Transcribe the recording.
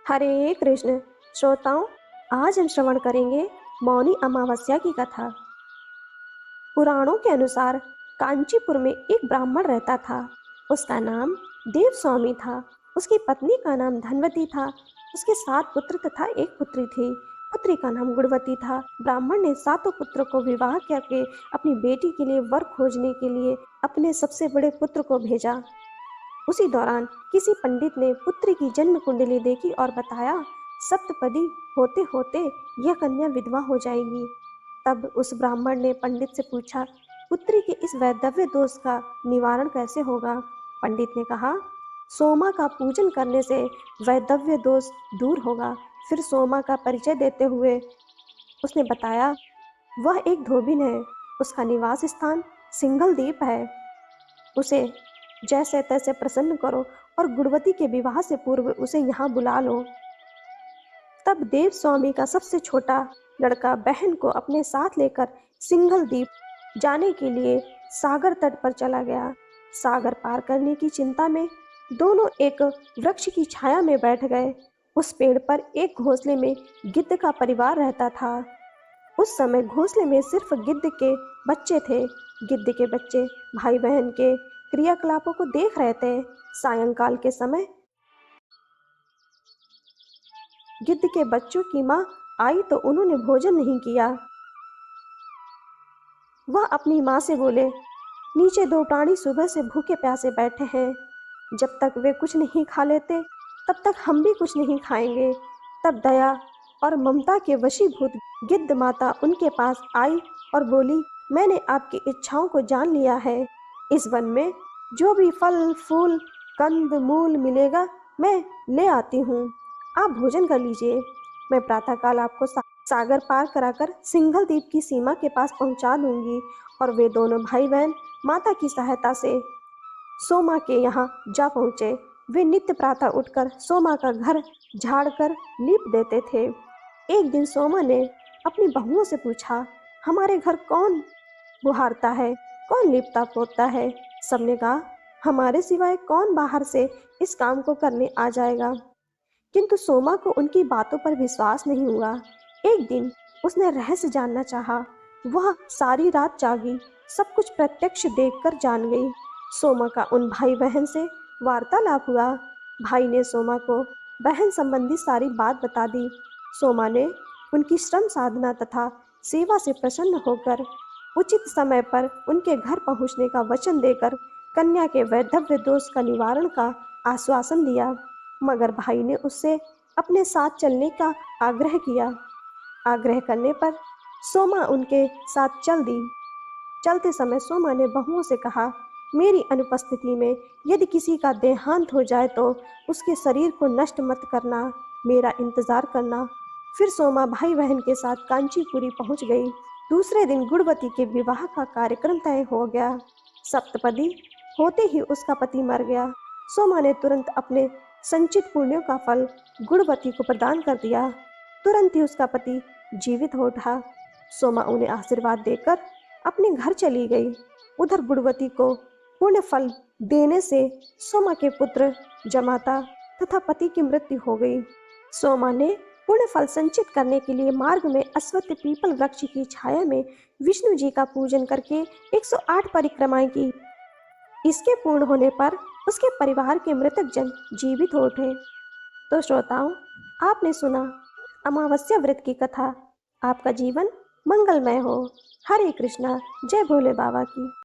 हरे कृष्ण। श्रोताओं, आज हम श्रवण करेंगे मौनी अमावस्या की कथा। पुराणों के अनुसार कांचीपुर में एक ब्राह्मण रहता था। उसका नाम देवस्वामी था। उसकी पत्नी का नाम धनवती था। उसके 7 पुत्र तथा एक पुत्री थी। पुत्री का नाम गुणवती था। ब्राह्मण ने 7 पुत्रों को विवाह करके अपनी बेटी के लिए वर खोजने के लिए अपने सबसे बड़े पुत्र को भेजा। उसी दौरान किसी पंडित ने पुत्री की जन्म कुंडली देखी और बताया, सप्तपदी होते होते यह कन्या विधवा हो जाएगी। तब उस ब्राह्मण ने पंडित से पूछा, पुत्री के इस वैधव्य दोष का निवारण कैसे होगा? पंडित ने कहा, सोमा का पूजन करने से वैधव्य दोष दूर होगा। फिर सोमा का परिचय देते हुए उसने बताया, वह एक धोबिन है। उसका निवास स्थान सिंघल द्वीप है। उसे जैसे तैसे प्रसन्न करो और गुणवती के विवाह से पूर्व उसे यहाँ बुला लो। तब देव स्वामी का सबसे छोटा लड़का बहन को अपने साथ लेकर सिंघल द्वीप जाने के लिए सागर तट पर चला गया। सागर पार करने की चिंता में दोनों एक वृक्ष की छाया में बैठ गए। उस पेड़ पर एक घोंसले में गिद्ध का परिवार रहता था। उस समय घोंसले में सिर्फ गिद्ध के बच्चे थे। गिद्ध के बच्चे भाई बहन के क्रियाकलापों को देख रहे थे। सायंकाल के समय गिद्ध के बच्चों की माँ आई तो उन्होंने भोजन नहीं किया। वह अपनी माँ से बोले, नीचे 2 प्राणी सुबह से भूखे प्यासे बैठे हैं। जब तक वे कुछ नहीं खा लेते तब तक हम भी कुछ नहीं खाएंगे। तब दया और ममता के वशीभूत गिद्ध माता उनके पास आई और बोली, मैंने आपकी इच्छाओं को जान लिया है। इस वन में जो भी फल फूल कंद मूल मिलेगा मैं ले आती हूँ। आप भोजन कर लीजिए। मैं प्रातःकाल आपको सागर पार कराकर सिंघल द्वीप की सीमा के पास पहुँचा दूंगी। और वे दोनों भाई बहन माता की सहायता से सोमा के यहाँ जा पहुँचे। वे नित्य प्रातः उठकर सोमा का घर झाड़ कर लीप देते थे। एक दिन सोमा ने अपनी बहुओं से पूछा, हमारे घर कौन बुहारता है, कौन लीपता पोतता है? सबने कहा, हमारे सिवाय कौन बाहर से इस काम को करने आ जाएगा? किंतु सोमा को उनकी बातों पर विश्वास नहीं हुआ। एक दिन उसने रहस्य जानना चाहा। वह सारी रात जागी, सब कुछ प्रत्यक्ष देखकर जान गई। सोमा का उन भाई बहन से वार्तालाप हुआ। भाई ने सोमा को बहन संबंधी सारी बात बता दी। सोमा ने उनकी श्रम साधना तथा सेवा से प्रसन्न होकर उचित समय पर उनके घर पहुंचने का वचन देकर कन्या के वैधव्य दोष का निवारण का आश्वासन दिया। मगर भाई ने उससे अपने साथ चलने का आग्रह किया। आग्रह करने पर सोमा उनके साथ चल दी। चलते समय सोमा ने बहुओं से कहा, मेरी अनुपस्थिति में यदि किसी का देहांत हो जाए तो उसके शरीर को नष्ट मत करना, मेरा इंतजार करना। फिर सोमा भाई बहन के साथ कांचीपुरी पहुंच गई। दूसरे दिन गुणवती के विवाह का कार्यक्रम तय हो गया। सप्तपदी होते ही उसका पति मर गया। सोमा ने तुरंत अपने संचित पुण्यों का फल गुणवती को प्रदान कर दिया। तुरंत ही उसका पति जीवित हो उठा। सोमा उन्हें आशीर्वाद देकर अपने घर चली गई। उधर गुणवती को पुण्य फल देने से सोमा के पुत्र जमाता तथा पति की मृत्यु हो गई। सोमा ने पुण्य फल संचित करने के लिए मार्ग में अश्वत्थ पीपल वृक्ष की छाया में विष्णु जी का पूजन करके 108 परिक्रमाएं की। इसके पूर्ण होने पर उसके परिवार के मृतक जन जीवित हो उठे। तो श्रोताओं, आपने सुना अमावस्या व्रत की कथा। आपका जीवन मंगलमय हो। हरे कृष्णा। जय भोले बाबा की।